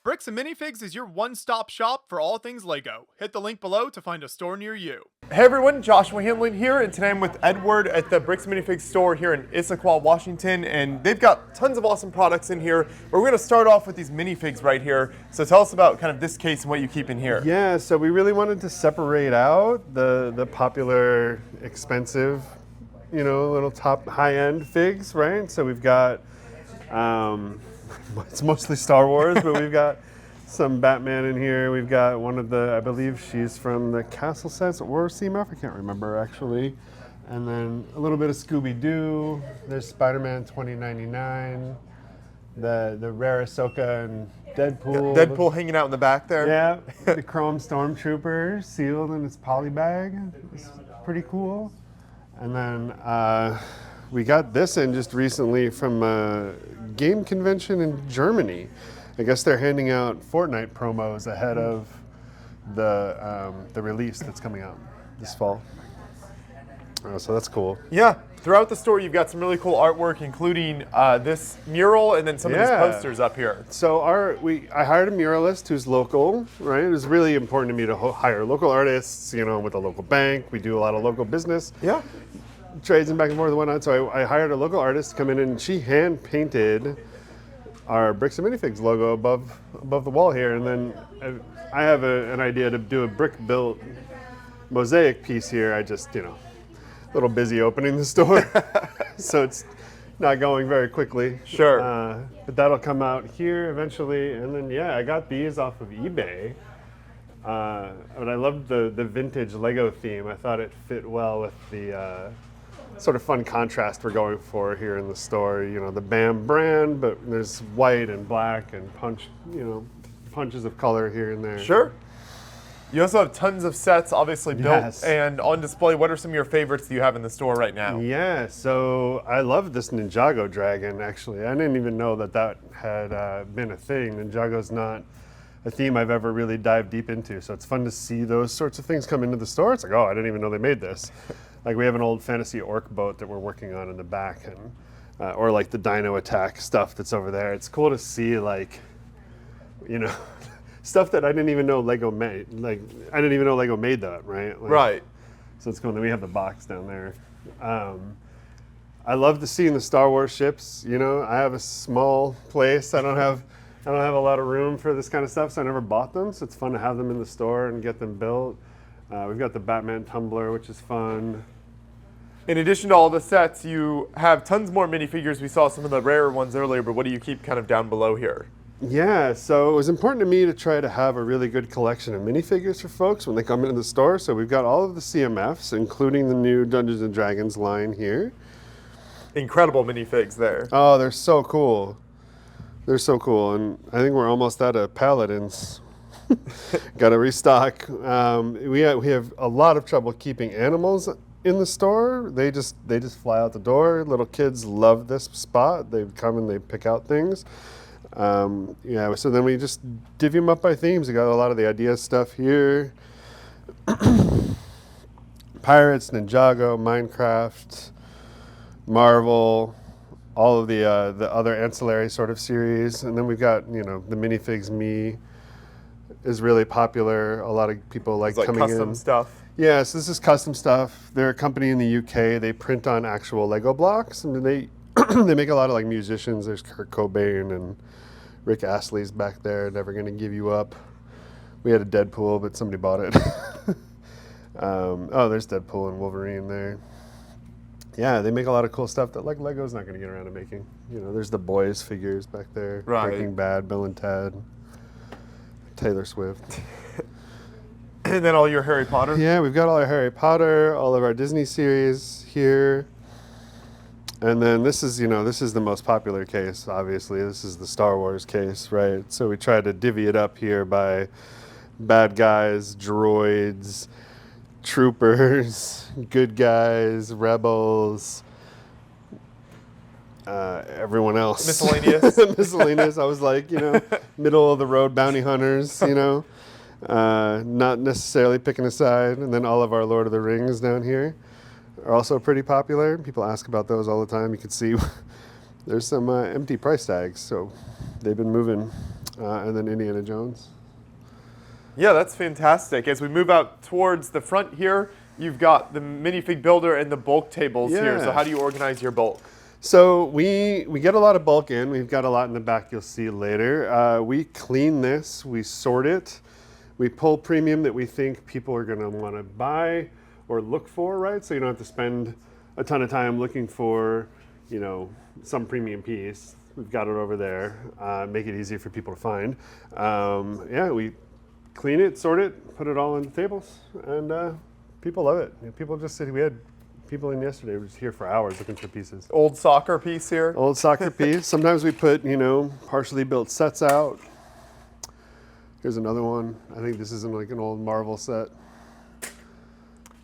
Bricks and Minifigs is your one-stop shop for all things LEGO. Hit the link below to find a store near you. Hey everyone, Joshua Hanlon here, and today I'm with Edward at the Bricks and Minifigs store here in Issaquah, Washington, and they've got tons of awesome products in here. But we're going to start off with these minifigs right here. So tell us about kind of this case and what you keep in here. Yeah, so we really wanted to separate out the popular, expensive, little top high-end figs, right? So we've got, it's mostly Star Wars, but we've got some Batman in here. We've got one of the, I believe she's from the Castle sets or CMF, I can't remember actually. And then a little bit of Scooby-Doo. There's Spider-Man 2099. The rare Issaquah and Deadpool. Yeah, Deadpool hanging out in the back there. Yeah, the Chrome Stormtrooper sealed in its poly bag. It's pretty cool. And then we got this in just recently from a game convention in Germany. I guess they're handing out Fortnite promos ahead of the release that's coming out this fall. So that's cool. Yeah, throughout the store you've got some really cool artwork, including this mural and then some of these posters up here. So I hired a muralist who's local, right? It was really important to me to hire local artists, with a local bank. We do a lot of local business. Yeah. Trades and back and forth and whatnot. So I hired a local artist to come in, and she hand painted our Bricks and Minifigs logo above the wall here. And then I have an idea to do a brick-built mosaic piece here. I just, a little busy opening the store, so it's not going very quickly. Sure. But that'll come out here eventually. And then, I got these off of eBay. But I loved the vintage Lego theme. I thought it fit well with the sort of fun contrast we're going for here in the store. The BAM brand, but there's white and black and punches of color here and there. Sure. You also have tons of sets obviously built and on display. What are some of your favorites that you have in the store right now? Yeah, so I love this Ninjago dragon, actually. I didn't even know that had been a thing. Ninjago's not a theme I've ever really dived deep into, so it's fun to see those sorts of things come into the store. It's like, oh, I didn't even know they made this. Like, we have an old fantasy orc boat that we're working on in the back, and or like the Dino Attack stuff that's over there. It's cool to see, stuff that I didn't even know Lego made. Like, I didn't even know Lego made that, right? Right. So it's cool. And then we have the box down there. I love to see in the Star Wars ships. I have a small place. I don't have a lot of room for this kind of stuff, so I never bought them. So it's fun to have them in the store and get them built. We've got the Batman tumbler, which is fun. In addition to all the sets, you have tons more minifigures. We saw some of the rarer ones earlier, but what do you keep kind of down below here? Yeah, so it was important to me to try to have a really good collection of minifigures for folks when they come into the store. So we've got all of the CMFs, including the new Dungeons & Dragons line here. Incredible minifigs there. Oh, they're so cool. They're so cool, and I think we're almost out of Paladins. Got to restock. We have a lot of trouble keeping animals in the store. They just fly out the door. Little kids love this spot. They come and they pick out things. So then we just divvy them up by themes. We got a lot of the idea stuff here. Pirates, Ninjago, Minecraft, Marvel, all of the other ancillary sort of series. And then we've got, the Minifigs Me is really popular. A lot of people like coming in. Custom stuff. Yeah, so this is custom stuff. They're a company in the UK. They print on actual Lego blocks. I mean, they make a lot of musicians. There's Kurt Cobain and Rick Astley's back there. Never Gonna Give You Up. We had a Deadpool, but somebody bought it. There's Deadpool and Wolverine there. Yeah, they make a lot of cool stuff that Lego's not going to get around to making. There's the boys figures back there. Right. Breaking Bad, Bill and Ted, Taylor Swift. And then all your Harry Potter? Yeah, we've got all our Harry Potter, all of our Disney series here. And then this is the most popular case, obviously. This is the Star Wars case, right? So we try to divvy it up here by bad guys, droids, troopers, good guys, rebels, everyone else. Miscellaneous. Miscellaneous. I was like, middle of the road bounty hunters, not necessarily picking a side. And then all of our Lord of the Rings down here are also pretty popular. People ask about those all the time. You can see there's some empty price tags, so they've been moving and then Indiana Jones. Yeah, that's fantastic. As we move out towards the front here, you've got the minifig builder and the bulk tables here. So Yeah. how do you organize your bulk? So we get a lot of bulk in. We've got a lot in the back you'll see later. We clean this, we sort it, we pull premium that we think people are gonna wanna buy or look for, right? So you don't have to spend a ton of time looking for, you know, some premium piece. We've got it over there, make it easy for people to find. Yeah, we clean it, sort it, put it all on the tables, and people love it. You know, people just said, we had people in yesterday who were just here for hours looking for pieces. Old soccer piece here. Old soccer piece. Sometimes we put, you know, partially built sets out. Here's another one. I think this is like an old Marvel set.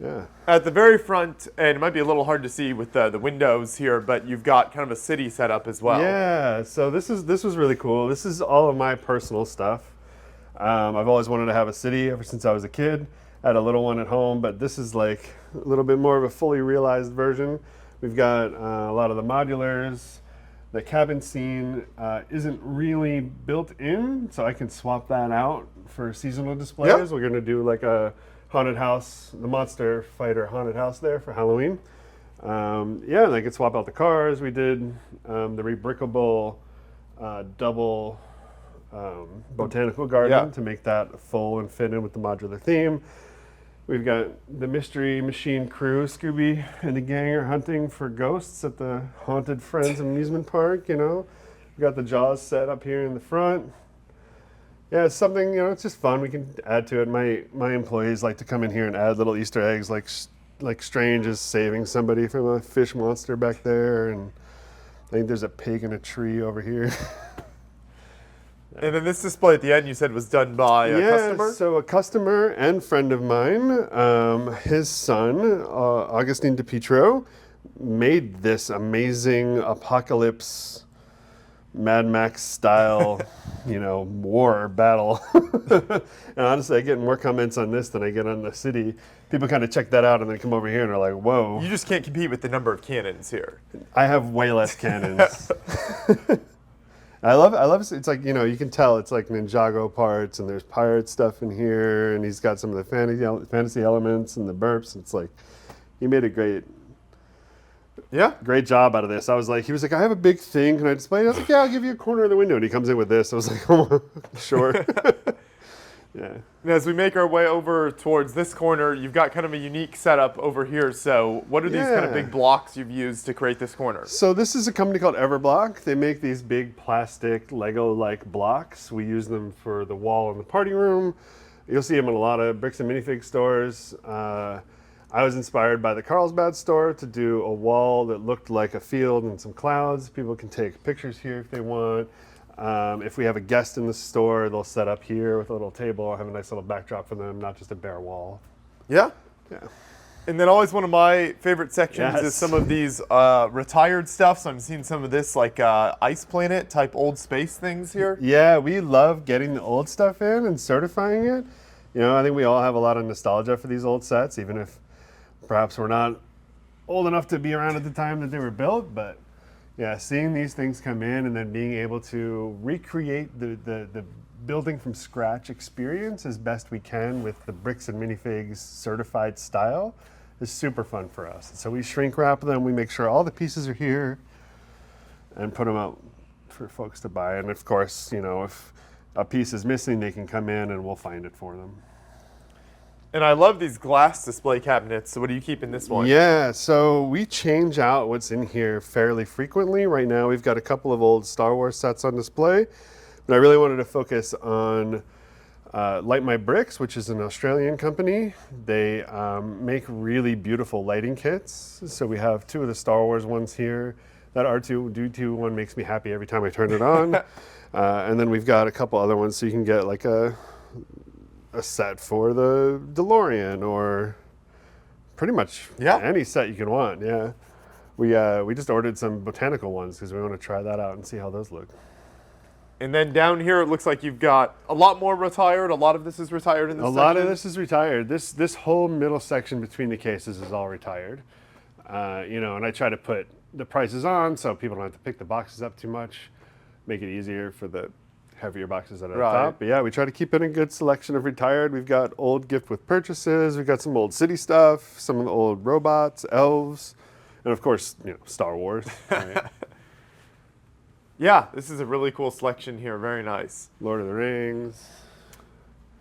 Yeah. At the very front, and it might be a little hard to see with the windows here, but you've got kind of a city set up as well. Yeah. So this was really cool. This is all of my personal stuff. I've always wanted to have a city ever since I was a kid. I had a little one at home, but this is like a little bit more of a fully realized version. We've got a lot of the modulars. The cabin scene isn't really built in, so I can swap that out for seasonal displays. Yep. We're gonna do like a haunted house, the monster fighter haunted house there for Halloween. Yeah, and I could swap out the cars. We did the rebrickable double botanical garden to make that full and fit in with the modular theme. We've got the Mystery Machine crew, Scooby and the gang are hunting for ghosts at the Haunted Friends amusement park, you know. We've got the Jaws set up here in the front. Yeah, it's something, you know, it's just fun. We can add to it. My employees like to come in here and add little Easter eggs, like Strange is saving somebody from a fish monster back there, and I think there's a pig in a tree over here. And then this display at the end you said was done by a customer? So a customer and friend of mine, his son, Augustine DePietro, made this amazing apocalypse, Mad Max style, you know, war battle. And honestly, I get more comments on this than I get on the city. People kind of check that out and then come over here and are like, whoa. You just can't compete with the number of cannons here. I have way less cannons. I love it. It's like, you know, you can tell it's like Ninjago parts, and there's pirate stuff in here, and he's got some of the fantasy elements and the burps. It's like, he made a great job out of this. He was like, I have a big thing, can I display it? I was like, yeah, I'll give you a corner of the window. And he comes in with this. I was like, oh, sure. Yeah. And as we make our way over towards this corner, you've got kind of a unique setup over here. So what are these kind of big blocks you've used to create this corner? So this is a company called Everblock. They make these big plastic Lego-like blocks. We use them for the wall in the party room. You'll see them in a lot of bricks and minifig stores. I was inspired by the Carlsbad store to do a wall that looked like a field and some clouds. People can take pictures here if they want. If we have a guest in the store, they'll set up here with a little table. I'll have a nice little backdrop for them, not just a bare wall. Yeah? Yeah. And then always one of my favorite sections is Yes. some of these retired stuff. So I'm seeing some of this like Ice Planet type old space things here. Yeah, we love getting the old stuff in and certifying it. You know, I think we all have a lot of nostalgia for these old sets, even if perhaps we're not old enough to be around at the time that they were built. But yeah, seeing these things come in and then being able to recreate the building from scratch experience as best we can with the bricks and minifigs certified style is super fun for us. So we shrink wrap them, we make sure all the pieces are here and put them out for folks to buy. And of course, you know, if a piece is missing, they can come in and we'll find it for them. And I love these glass display cabinets. So what do you keep in this one? Yeah, so we change out what's in here fairly frequently. Right now we've got a couple of old Star Wars sets on display, but I really wanted to focus on Light My Bricks, which is an Australian company. They make really beautiful lighting kits. So we have two of the Star Wars ones here. That R2-D2 one makes me happy every time I turn it on. And then we've got a couple other ones so you can get like a set for the DeLorean or pretty much any set you can want. Yeah, we just ordered some botanical ones because we want to try that out and see how those look. And then down here, it looks like you've got a lot more retired. A lot of this is retired in this section. A lot of this is retired. This whole middle section between the cases is all retired. You know, and I try to put the prices on so people don't have to pick the boxes up too much, make it easier for the heavier boxes at our Right. top. But yeah, we try to keep in a good selection of retired. We've got old gift with purchases. We've got some old city stuff, some of the old robots, elves, and of course, Star Wars. Right? Yeah, this is a really cool selection here. Very nice. Lord of the Rings.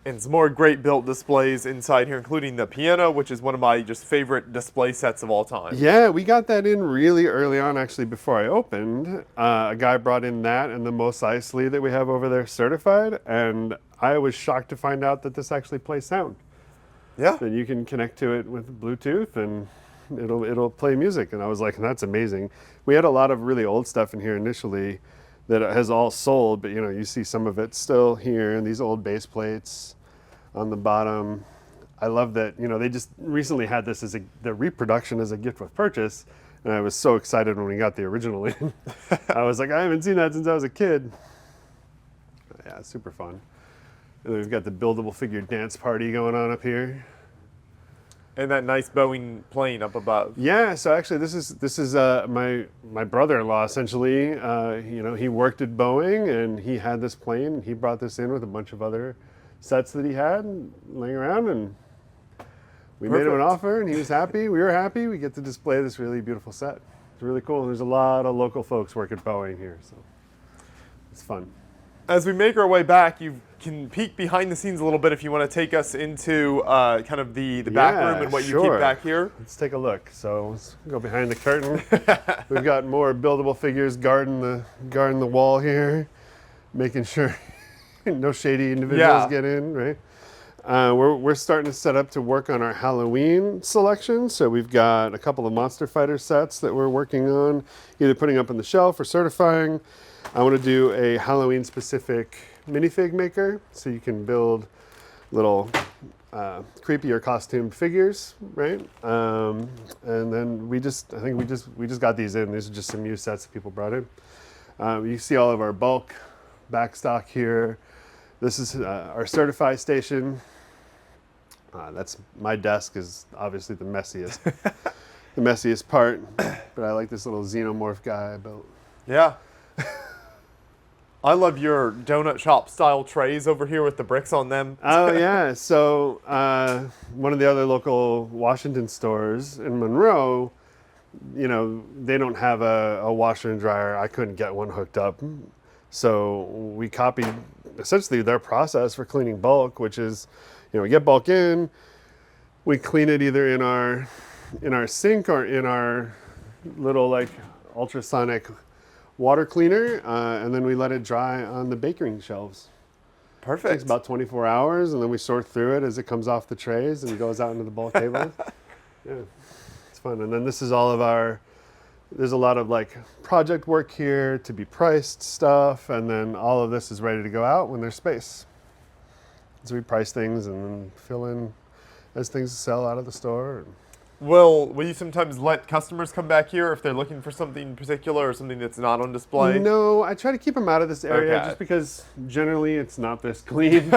And some more great built displays inside here, including the piano, which is one of my just favorite display sets of all time. Yeah, we got that in really early on, actually, before I opened. A guy brought in that and the Mos Eisley that we have over there certified, and I was shocked to find out that this actually plays sound. Yeah. That you can connect to it with Bluetooth and it'll play music. And I was like, that's amazing. We had a lot of really old stuff in here initially that has all sold, but you see some of it still here, and these old base plates on the bottom. I love that, they just recently had this as the reproduction as a gift with purchase, and I was so excited when we got the original in. I was like, I haven't seen that since I was a kid. Yeah, super fun. And then we've got the buildable figure dance party going on up here. And that nice Boeing plane up above. Yeah, so actually this is my brother-in-law essentially. He worked at Boeing and he had this plane and he brought this in with a bunch of other sets that he had laying around, and we made him an Perfect. offer and he was happy. We were happy. We get to display this really beautiful set. It's really cool. There's a lot of local folks work at Boeing here, so it's fun. As we make our way back, you can peek behind the scenes a little bit if you want to take us into kind of the back Yeah, room and what you sure. keep back here. Let's take a look. So let's go behind the curtain. We've got more buildable figures guarding the wall here, making sure no shady individuals get in, right? We're starting to set up to work on our Halloween selection. So we've got a couple of Monster Fighter sets that we're working on, either putting up on the shelf or certifying. I want to do a Halloween specific minifig maker, so you can build little creepier costumed figures, right? And then we just got these in. These are just some new sets that people brought in. You see all of our bulk back stock here. This is our certify station. That's my desk is obviously the messiest, the messiest part. But I like this little xenomorph guy I built. Yeah. I love your donut shop style trays over here with the bricks on them. Oh yeah, so one of the other local Washington stores in Monroe, they don't have a washer and dryer. I couldn't get one hooked up. So we copied essentially their process for cleaning bulk, which is, we get bulk in, we clean it either in our sink or in our little like ultrasonic water cleaner, and then we let it dry on the baking shelves. It takes Perfect. about 24 hours, and then we sort through it as it comes off the trays and goes out into the bulk tables. Yeah, it's fun. And then this is all of there's a lot of like project work here to be priced stuff, and then all of this is ready to go out when there's space. So we price things and then fill in as things sell out of the store. Will you sometimes let customers come back here if they're looking for something in particular or something that's not on display? No, I try to keep them out of this area Okay. just because generally it's not this clean.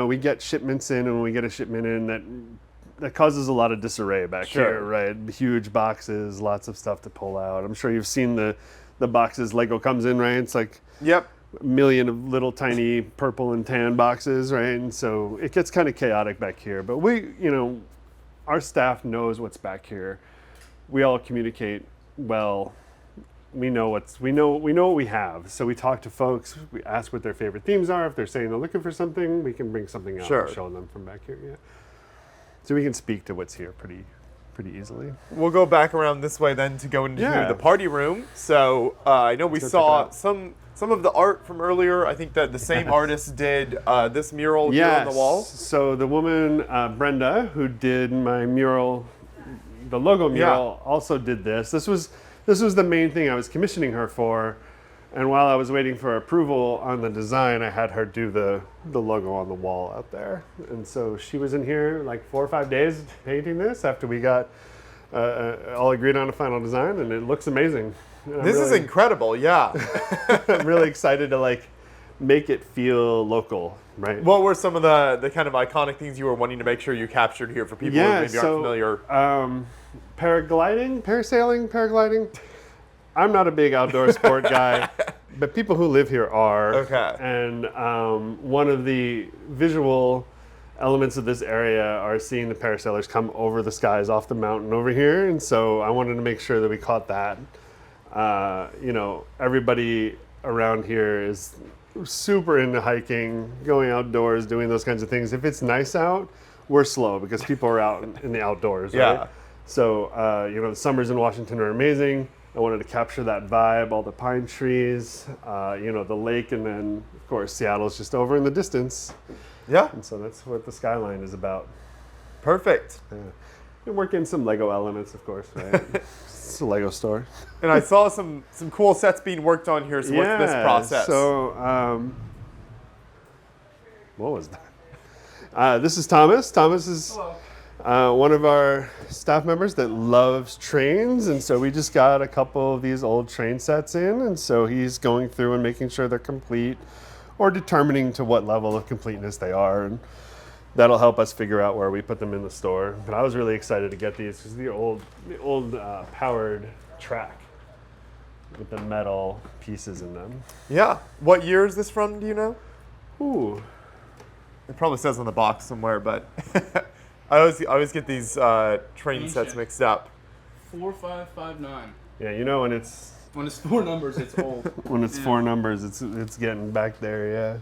We get shipments in, and when we get a shipment in, that causes a lot of disarray back Sure. here, right? Huge boxes, lots of stuff to pull out. I'm sure you've seen the boxes Lego comes in, right? It's like Yep. a million of little tiny purple and tan boxes, right? And so it gets kind of chaotic back here. But our staff knows what's back here. We all communicate well. We know what we have. So we talk to folks. We ask what their favorite themes are. If they're saying they're looking for something, we can bring something out Sure. and show them from back here. Yeah. So we can speak to what's here pretty easily. We'll go back around this way then to go into Yeah. the party room. So I know we Let's go check it saw out. some of the art from earlier. I think that the same artist did this mural here on the wall. So the woman, Brenda, who did my mural, the logo mural, also did this. This was the main thing I was commissioning her for. And while I was waiting for approval on the design, I had her do the logo on the wall out there. And so she was in here like 4 or 5 days painting this after we got all agreed on a final design, and it looks amazing. And This is incredible, yeah. I'm really excited to make it feel local, right? What were some of the kind of iconic things you were wanting to make sure you captured here for people who maybe aren't familiar? Paragliding. I'm not a big outdoor sport guy, but people who live here are. Okay. And one of the visual elements of this area are seeing the parasailers come over the skies off the mountain over here, and so I wanted to make sure that we caught that. You know, everybody around here is super into hiking, going outdoors, doing those kinds of things. If it's nice out, we're slow because people are out in the outdoors, right? Yeah. So, you know, the summers in Washington are amazing. I wanted to capture that vibe, all the pine trees, you know, the lake, and then, of course, Seattle's just over in the distance. Yeah. And so that's what the skyline is about. Perfect. Yeah. And work in some Lego elements, of course, right? It's a Lego store. And I saw some cool sets being worked on here. So what's this process? So, what was that? This is Thomas. Thomas is one of our staff members that loves trains, and so we just got a couple of these old train sets in, and so he's going through and making sure they're complete, or determining to what level of completeness they are, and that'll help us figure out where we put them in the store. But I was really excited to get these because the old powered track with the metal pieces in them. Yeah. What year is this from? Do you know? Ooh. It probably says on the box somewhere, but I always get these train sets mixed up. 4559. Yeah, you know when it's When it's 4 numbers, it's old. when it's 4 numbers, it's getting back there. Yeah.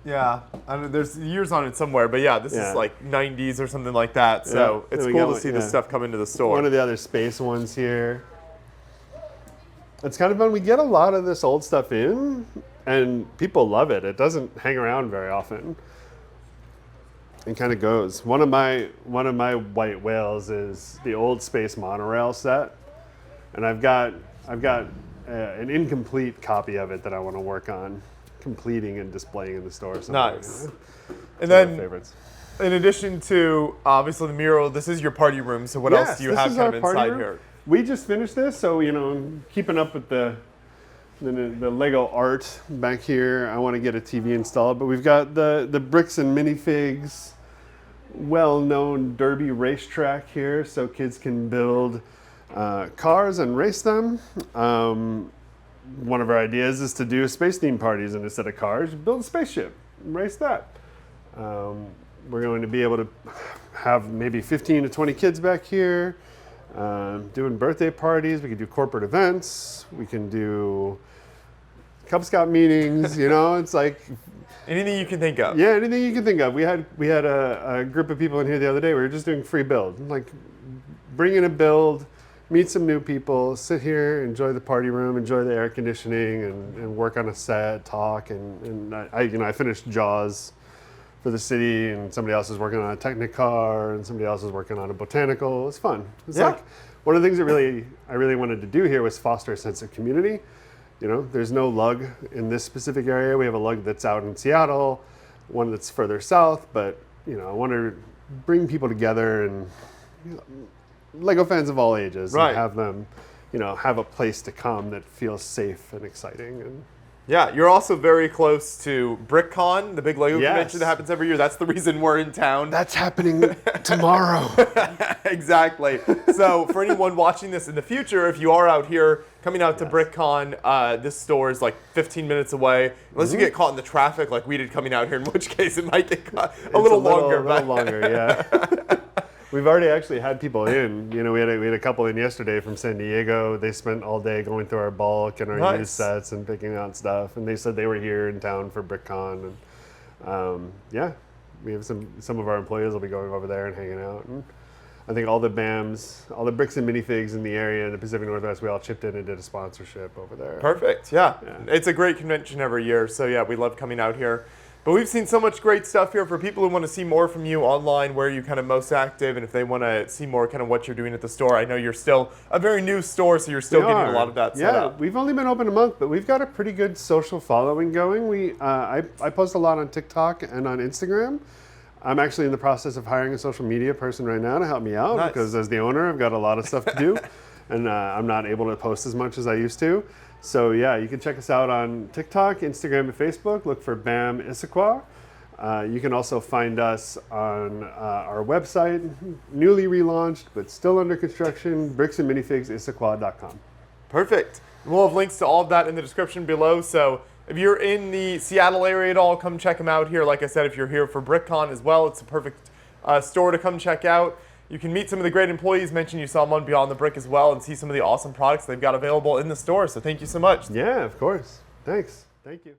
Yeah, I mean, there's years on it somewhere, but yeah, this Yeah. is like 90s or something like that. So Yeah, it's we cool got to one- see this yeah. stuff come into the store. One of the other space ones here. It's kind of fun. We get a lot of this old stuff in, and people love it. It doesn't hang around very often. It kind of goes. One of my white whales is the old space monorail set, and I've got an incomplete copy of it that I want to work on completing and displaying in the store. Sometime. Nice. It's And one of my then, favorites. in addition to obviously the mural, this is your party room. So what else do you Yes, have this is kind our of party inside room. here? We just finished this, so you know, keeping up with the Lego art back here. I want to get a TV installed, but we've got the Bricks and Minifigs well-known derby racetrack here, so kids can build cars and race them. One of our ideas is to do space theme parties, and instead of cars, build a spaceship and race that. We're going to be able to have maybe 15 to 20 kids back here doing birthday parties. We can do corporate events. We can do Cub Scout meetings. You know, it's like Anything you can think of. yeah, anything you can think of. We had a group of people in here the other day. We were just doing free build, like bring in a build, meet some new people, sit here, enjoy the party room, enjoy the air conditioning, and work on a set, talk, and I finished Jaws for the city, and somebody else is working on a Technicar, and somebody else is working on a botanical. It was fun. It's Yeah. like one of the things that I really wanted to do here was foster a sense of community. You know, there's no lug in this specific area. We have a lug that's out in Seattle, one that's further south, but you know, I want to bring people together and Lego fans of all ages, Right. and have them, you know, have a place to come that feels safe and exciting. And Yeah, you're also very close to BrickCon, the big Lego Yes. convention that happens every year. That's the reason we're in town. that's happening tomorrow. Exactly. So for anyone watching this in the future, if you are out here coming out to BrickCon, this store is like 15 minutes away. Unless you get caught in the traffic like we did coming out here, in which case it might get caught a little longer. A little longer, yeah. We've already actually had people in. You know, we had a couple in yesterday from San Diego. They spent all day going through our bulk and our Nice. used sets and picking out stuff. And they said they were here in town for BrickCon. And yeah, we have some of our employees will be going over there and hanging out. And I think all the BAMs, all the Bricks and Minifigs in the area in the Pacific Northwest, we all chipped in and did a sponsorship over there. Perfect. Yeah. Yeah. It's a great convention every year. So yeah, we love coming out here. But we've seen so much great stuff here for people who want to see more from you online, where you're kind of most active, and if they want to see more kind of what you're doing at the store. I know you're still a very new store, so you're still We getting are. a lot of that set Yeah, up. we've only been open a month, but we've got a pretty good social following going. I post a lot on TikTok and on Instagram. I'm actually in the process of hiring a social media person right now to help me out Nice. because as the owner, I've got a lot of stuff to do, and I'm not able to post as much as I used to. So yeah, you can check us out on TikTok, Instagram, and Facebook. Look for BAM Issaquah. You can also find us on our website, newly relaunched but still under construction, bricksandminifigsissaquah.com. Perfect. We'll have links to all of that in the description below. So if you're in the Seattle area at all, come check them out here. Like I said, if you're here for BrickCon as well, it's a perfect store to come check out. You can meet some of the great employees. Mention you saw them on Beyond the Brick as well and see some of the awesome products they've got available in the store. So thank you so much. Yeah, of course. Thanks. Thank you.